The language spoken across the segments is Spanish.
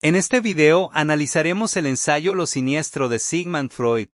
En este video analizaremos el ensayo Lo siniestro de Sigmund Freud,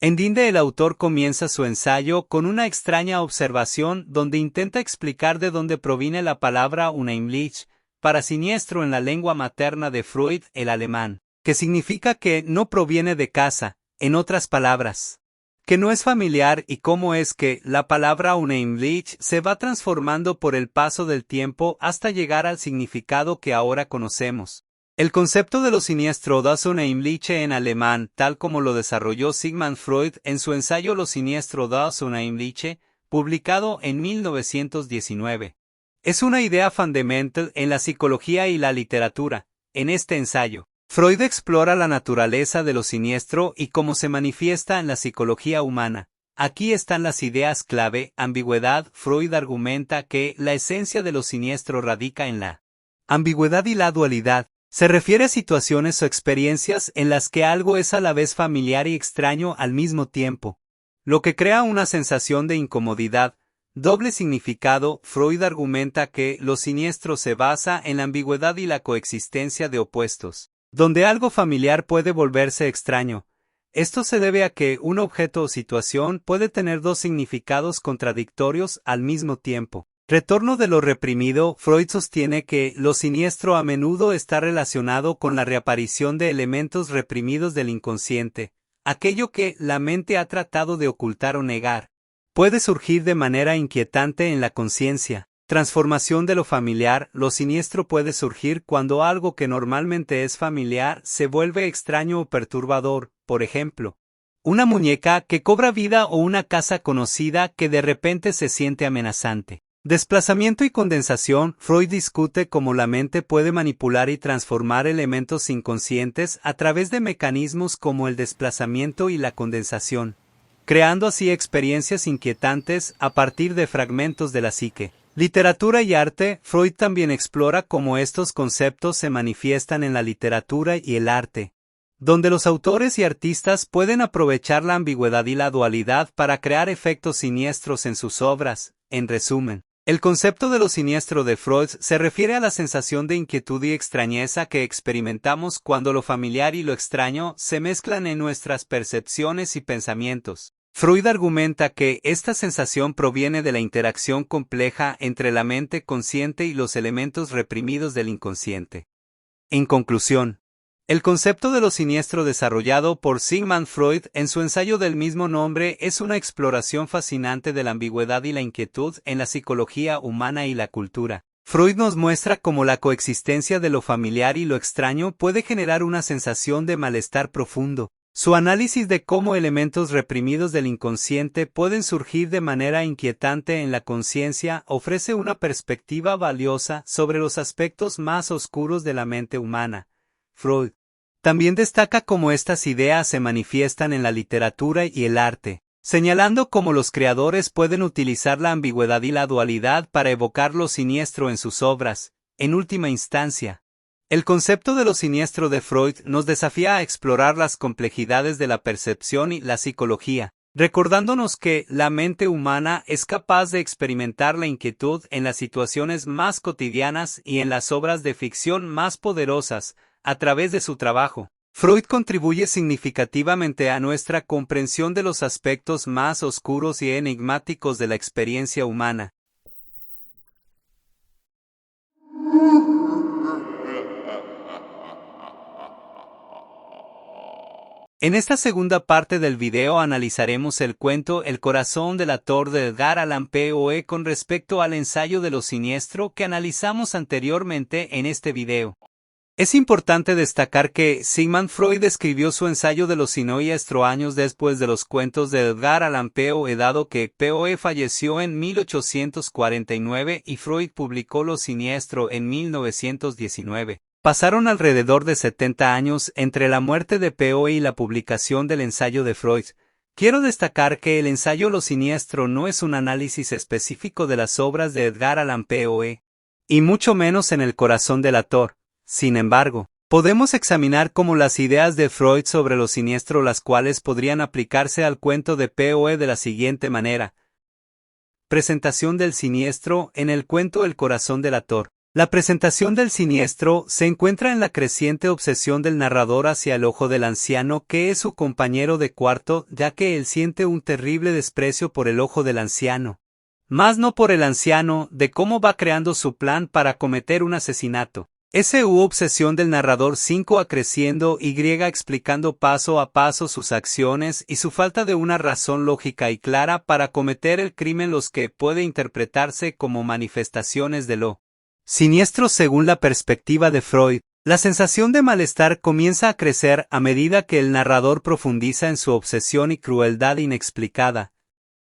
en donde el autor comienza su ensayo con una extraña observación donde intenta explicar de dónde proviene la palabra unheimlich, para siniestro en la lengua materna de Freud, el alemán, que significa que no proviene de casa, en otras palabras, que no es familiar, y cómo es que la palabra unheimlich se va transformando por el paso del tiempo hasta llegar al significado que ahora conocemos. El concepto de lo siniestro das Unheimliche en alemán, tal como lo desarrolló Sigmund Freud en su ensayo Lo siniestro das Unheimliche, publicado en 1919. Es una idea fundamental en la psicología y la literatura. En este ensayo, Freud explora la naturaleza de lo siniestro y cómo se manifiesta en la psicología humana. Aquí están las ideas clave. Ambigüedad. Freud argumenta que la esencia de lo siniestro radica en la ambigüedad y la dualidad. Se refiere a situaciones o experiencias en las que algo es a la vez familiar y extraño al mismo tiempo, lo que crea una sensación de incomodidad. Doble significado. Freud argumenta que lo siniestro se basa en la ambigüedad y la coexistencia de opuestos, donde algo familiar puede volverse extraño. Esto se debe a que un objeto o situación puede tener dos significados contradictorios al mismo tiempo. Retorno de lo reprimido. Freud sostiene que lo siniestro a menudo está relacionado con la reaparición de elementos reprimidos del inconsciente, aquello que la mente ha tratado de ocultar o negar. Puede surgir de manera inquietante en la conciencia. Transformación de lo familiar. Lo siniestro puede surgir cuando algo que normalmente es familiar se vuelve extraño o perturbador, por ejemplo, una muñeca que cobra vida o una casa conocida que de repente se siente amenazante. Desplazamiento y condensación. Freud discute cómo la mente puede manipular y transformar elementos inconscientes a través de mecanismos como el desplazamiento y la condensación, creando así experiencias inquietantes a partir de fragmentos de la psique. Literatura y arte. Freud también explora cómo estos conceptos se manifiestan en la literatura y el arte, donde los autores y artistas pueden aprovechar la ambigüedad y la dualidad para crear efectos siniestros en sus obras. En resumen, el concepto de lo siniestro de Freud se refiere a la sensación de inquietud y extrañeza que experimentamos cuando lo familiar y lo extraño se mezclan en nuestras percepciones y pensamientos. Freud argumenta que esta sensación proviene de la interacción compleja entre la mente consciente y los elementos reprimidos del inconsciente. En conclusión, el concepto de lo siniestro desarrollado por Sigmund Freud en su ensayo del mismo nombre es una exploración fascinante de la ambigüedad y la inquietud en la psicología humana y la cultura. Freud nos muestra cómo la coexistencia de lo familiar y lo extraño puede generar una sensación de malestar profundo. Su análisis de cómo elementos reprimidos del inconsciente pueden surgir de manera inquietante en la conciencia ofrece una perspectiva valiosa sobre los aspectos más oscuros de la mente humana. Freud también destaca cómo estas ideas se manifiestan en la literatura y el arte, señalando cómo los creadores pueden utilizar la ambigüedad y la dualidad para evocar lo siniestro en sus obras. En última instancia, el concepto de lo siniestro de Freud nos desafía a explorar las complejidades de la percepción y la psicología, recordándonos que la mente humana es capaz de experimentar la inquietud en las situaciones más cotidianas y en las obras de ficción más poderosas. A través de su trabajo, Freud contribuye significativamente a nuestra comprensión de los aspectos más oscuros y enigmáticos de la experiencia humana. En esta segunda parte del video analizaremos el cuento El corazón del actor de Edgar Allan Poe con respecto al ensayo de lo siniestro que analizamos anteriormente en este video. Es importante destacar que Sigmund Freud escribió su ensayo de lo siniestro años después de los cuentos de Edgar Allan Poe, dado que Poe falleció en 1849 y Freud publicó Lo siniestro en 1919. Pasaron alrededor de 70 años entre la muerte de Poe y la publicación del ensayo de Freud. Quiero destacar que el ensayo Lo siniestro no es un análisis específico de las obras de Edgar Allan Poe, y mucho menos en El corazón del actor. Sin embargo, Podemos examinar cómo las ideas de Freud sobre lo siniestro, las cuales podrían aplicarse al cuento de Poe de la siguiente manera. Presentación del siniestro en el cuento El corazón delator. La presentación del siniestro se encuentra en la creciente obsesión del narrador hacia el ojo del anciano, que es su compañero de cuarto, ya que él siente un terrible desprecio por el ojo del anciano. Más no por el anciano, de cómo va creando su plan para cometer un asesinato. Su obsesión del narrador 5 creciendo y explicando paso a paso sus acciones y su falta de una razón lógica y clara para cometer el crimen, los que puede interpretarse como manifestaciones de lo siniestro según la perspectiva de Freud. La sensación de malestar comienza a crecer a medida que el narrador profundiza en su obsesión y crueldad inexplicada.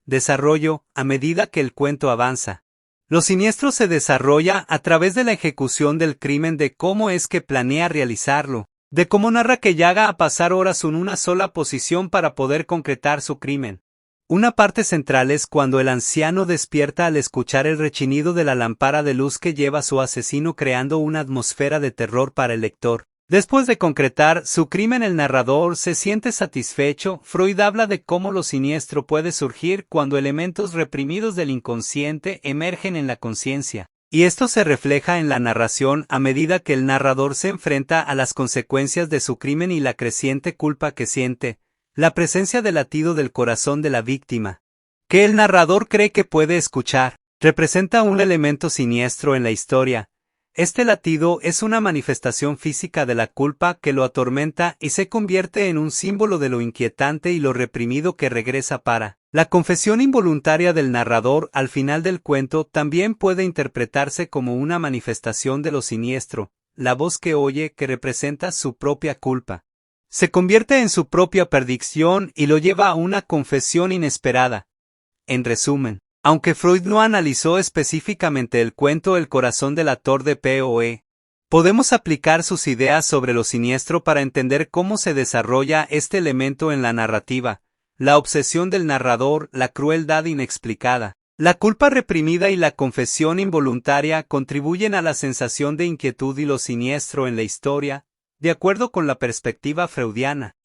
Desarrollo, a medida que el cuento avanza. Lo siniestro se desarrolla a través de la ejecución del crimen, de cómo es que planea realizarlo, de cómo narra que llega a pasar horas en una sola posición para poder concretar su crimen. Una parte central es cuando el anciano despierta al escuchar el rechinido de la lámpara de luz que lleva a su asesino, creando una atmósfera de terror para el lector. Después de concretar su crimen, el narrador se siente satisfecho. Freud habla de cómo lo siniestro puede surgir cuando elementos reprimidos del inconsciente emergen en la conciencia, y esto se refleja en la narración a medida que el narrador se enfrenta a las consecuencias de su crimen y la creciente culpa que siente, la presencia del latido del corazón de la víctima, que el narrador cree que puede escuchar, representa un elemento siniestro en la historia. Este latido es una manifestación física de la culpa que lo atormenta y se convierte en un símbolo de lo inquietante y lo reprimido que regresa para. La confesión involuntaria del narrador al final del cuento también puede interpretarse como una manifestación de lo siniestro. La voz que oye, que representa su propia culpa, se convierte en su propia perdición y lo lleva a una confesión inesperada. En resumen, aunque Freud no analizó específicamente el cuento El corazón delator de Poe, podemos aplicar sus ideas sobre lo siniestro para entender cómo se desarrolla este elemento en la narrativa: la obsesión del narrador, la crueldad inexplicada, la culpa reprimida y la confesión involuntaria contribuyen a la sensación de inquietud y lo siniestro en la historia, de acuerdo con la perspectiva freudiana.